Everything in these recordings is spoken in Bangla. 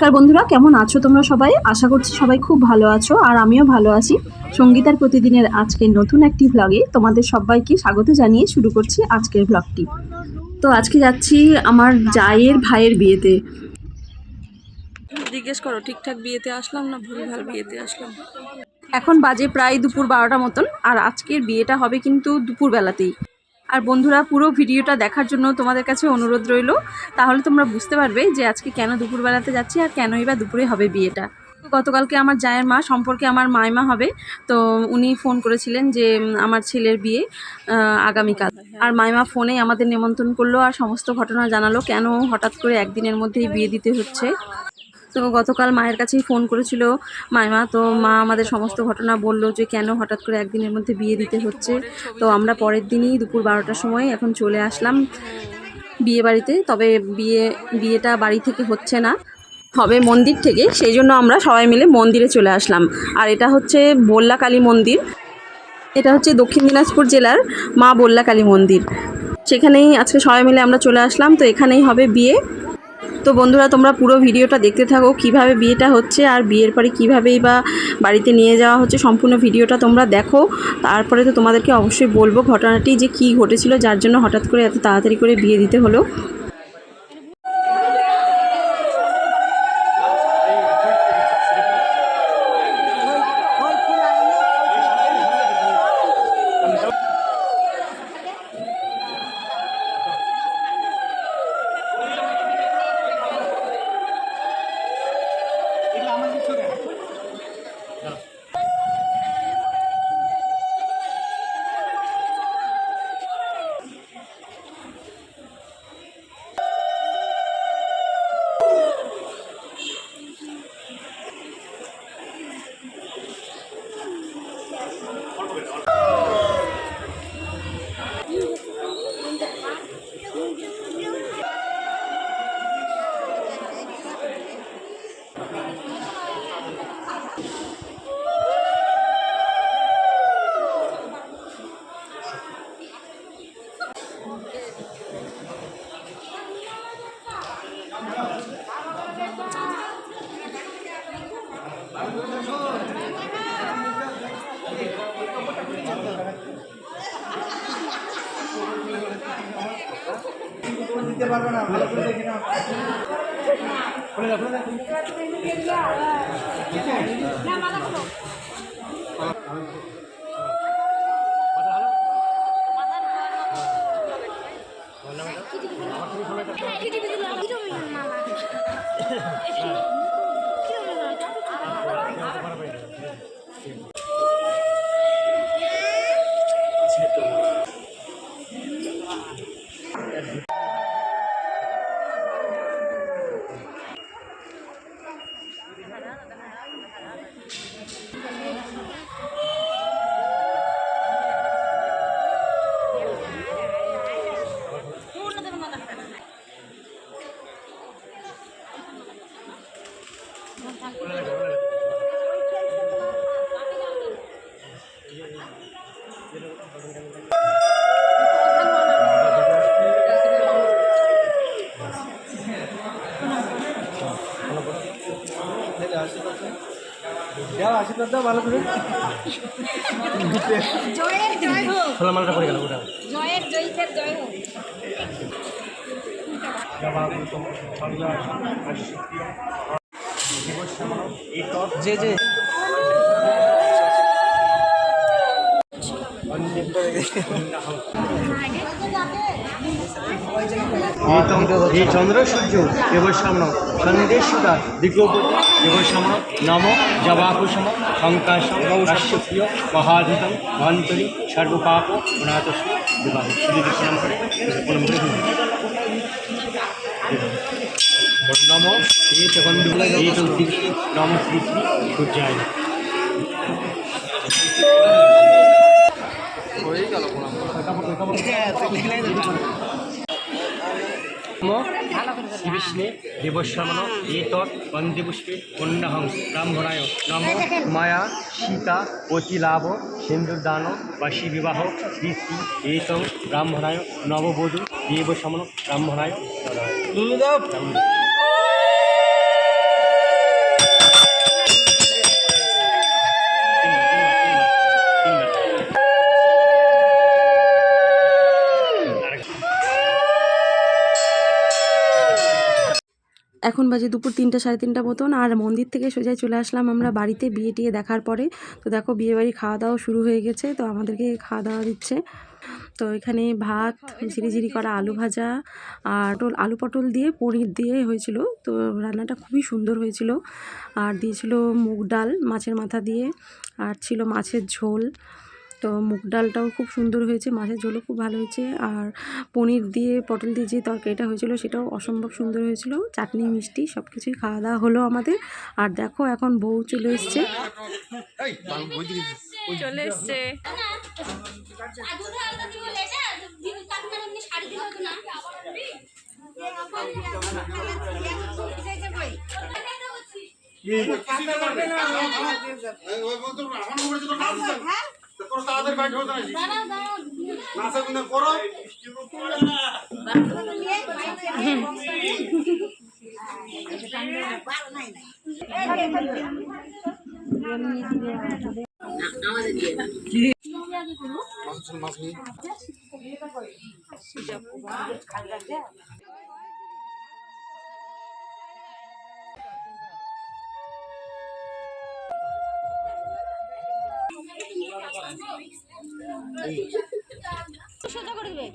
নমস্কার বন্ধুরা, কেমন আছো তোমরা সবাই? আশা করছি সবাই খুব ভালো আছো, আর আমিও ভালো আছি। সঙ্গীতার প্রতিদিনের আজকের নতুন একটি ভ্লগে তোমাদের সবাইকে স্বাগত জানিয়ে শুরু করছি আজকের ভ্লগটি। তো আজকে যাচ্ছি আমার জায়ের ভাইয়ের বিয়েতে। জিজ্ঞেস করো ঠিকঠাক বিয়েতে আসলাম না ভুলভাল বিয়েতে আসলাম। এখন বাজে প্রায় দুপুর 12টা মতন, আর আজকের বিয়েটা হবে কিন্তু দুপুরবেলাতেই। আর বন্ধুরা, পুরো ভিডিওটা দেখার জন্য তোমাদের কাছে অনুরোধ রইল, তাহলে তোমরা বুঝতে পারবে যে আজকে কেন দুপুরবেলাতে যাচ্ছি আর কেনই বা দুপুরে হবে বিয়েটা। গতকালকে আমার জায়ের মা সম্পর্কে আমার মাইমা হবে, তো উনি ফোন করেছিলেন যে আমার ছেলের বিয়ে আগামীকাল। আর মাইমা ফোনে আমাদের নিমন্ত্রণ করলো আর সমস্ত ঘটনা জানালো কেন হঠাৎ করে একদিনের মধ্যেই বিয়ে দিতে হচ্ছে। তো গতকাল মায়ের কাছেই ফোন করেছিল মাইমা, তো মা আমাদের সমস্ত ঘটনা বলল যে কেন হঠাৎ করে একদিনের মধ্যে বিয়ে দিতে হচ্ছে। তো আমরা পরের দিনই দুপুর 12টার সময় এখন চলে আসলাম বিয়ে বাড়িতে। তবে বিয়েটা বাড়ি থেকে হচ্ছে না, হবে মন্দির থেকে, সেই জন্য আমরা সবাই মিলে মন্দিরে চলে আসলাম। আর এটা হচ্ছে বল্লা কালী মন্দির, এটা হচ্ছে দক্ষিণ দিনাজপুর জেলার মা বল্লা কালী মন্দির। সেখানেই আজকে সবাই মিলে আমরা চলে আসলাম, তো এখানেই হবে বিয়ে। তো বন্ধুরা, তোমরা পুরো ভিডিওটা দেখতে থাকো কিভাবে বিয়েটা হচ্ছে আর বিয়ের পরে কীভাবেই বা বাড়িতে নিয়ে যাওয়া হচ্ছে। সম্পূর্ণ ভিডিওটা তোমরা দেখো, তারপরে তো তোমাদেরকে অবশ্যই বলবো ঘটনাটি যে কী ঘটেছিল যার জন্য হঠাৎ করে এত তাড়াতাড়ি করে বিয়ে দিতে হলো। দিতে পারবে না, ভালো করে দেখি না। আশীর্বাদ দাও ভালো করে। খোলা মালটা পড়ে গেল, ওটা জয়ের জয়ীর জয় হোক। যে যে এই চন্দ্র সূর্য দেবসাম্ন সন্দেশুদা দিগ্গপতি দেবসাম্ন নম জবাকুসম শঙ্কাশম কাশ্যপ্রিয় মহাধিতম মহান্তরী সর্বপাপ অনাথস্য বিবাহ নাম করে নম এই নম শ্রী শ্রী সূর্যায়। শ্রীবিষ্ণে দেবশ্রমণ এতৎ বন্দে পুষ্পে কন্যাহং ব্রাহ্মণায় নম মায়া সীতা পতিলাভ সিন্ধুর্দান বাসী বিবাহ শ্রী শ্রী এতং ব্রাহ্মণায় নববধূ দেবশ্রমণ ব্রাহ্মণায়। এখন বাজে দুপুর 3টা সাড়ে 3টা মতন, আর মন্দির থেকে সোজাই চলে আসলাম আমরা বাড়িতে বিয়ে টিয়ে দেখার পরে। তো দেখো বিয়েবাড়ি খাওয়া দাওয়া শুরু হয়ে গেছে, তো আমাদেরকে খাওয়া দাওয়া দিচ্ছে। তো এখানে ভাত, ঝিরিঝিরি করা আলু ভাজা আর আলু পটল দিয়ে পনির দিয়ে হয়েছিল। তো রান্নাটা খুবই সুন্দর হয়েছিল। আর দিয়েছিল মুগ ডাল মাছের মাথা দিয়ে, আর ছিল মাছের ঝোল। তো মুগ ডালটাও খুব সুন্দর হয়েছে, মাছের ঝোলও খুব ভালো হয়েছে, আর পনির দিয়ে পটল দিয়ে যে তরকারিটা হয়েছিল সেটাও অসম্ভব সুন্দর হয়েছিল। চাটনি মিষ্টি সব কিছুই খাওয়া দাওয়া হলো আমাদের। আর দেখো এখন বউ চলে এসছে, চলে এসছে। সোজা করে দেবে।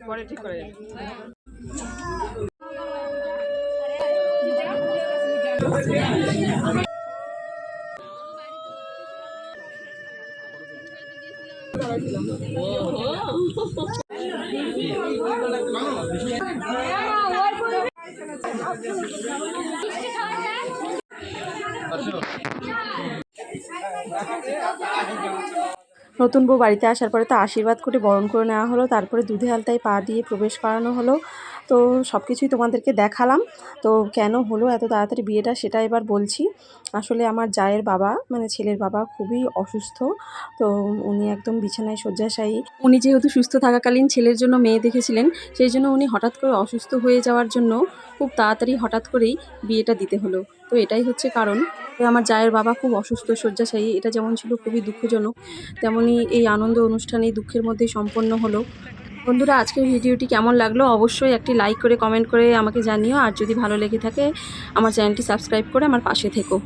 পরে ঠিক করে নতুন বউ বাড়িতে আসার পরে তো আশীর্বাদ করে বরণ করে নেওয়া হলো, তারপরে দুধে আলতায় পা দিয়ে প্রবেশ করানো হলো। তো সব কিছুই তোমাদেরকে দেখালাম। তো কেন হলো এত তাড়াতাড়ি বিয়েটা সেটা এবার বলছি। আসলে আমার জায়ের বাবা মানে ছেলের বাবা খুবই অসুস্থ। তো উনি একদম বিছানায় শয্যাশায়ী। উনি যেহেতু সুস্থ থাকাকালীন ছেলের জন্য মেয়ে দেখেছিলেন, সেই জন্য উনি হঠাৎ করে অসুস্থ হয়ে যাওয়ার জন্য খুব তাড়াতাড়ি হঠাৎ করেই বিয়েটা দিতে হলো। তো এটাই হচ্ছে কারণ। আমার জায়ের বাবা খুব অসুস্থ শয্যাশায়ী, এটা যেমন ছিল খুবই দুঃখজনক, তেমনি এই আনন্দ অনুষ্ঠান এই দুঃখের মধ্যেই সম্পন্ন হলো। বন্ধুরা, আজকের ভিডিওটি কেমন লাগলো অবশ্যই একটি লাইক করে কমেন্ট করে আমাকে জানিও, আর যদি ভালো লেগে থাকে আমার চ্যানেলটি সাবস্ক্রাইব করে আমার পাশে থেকো।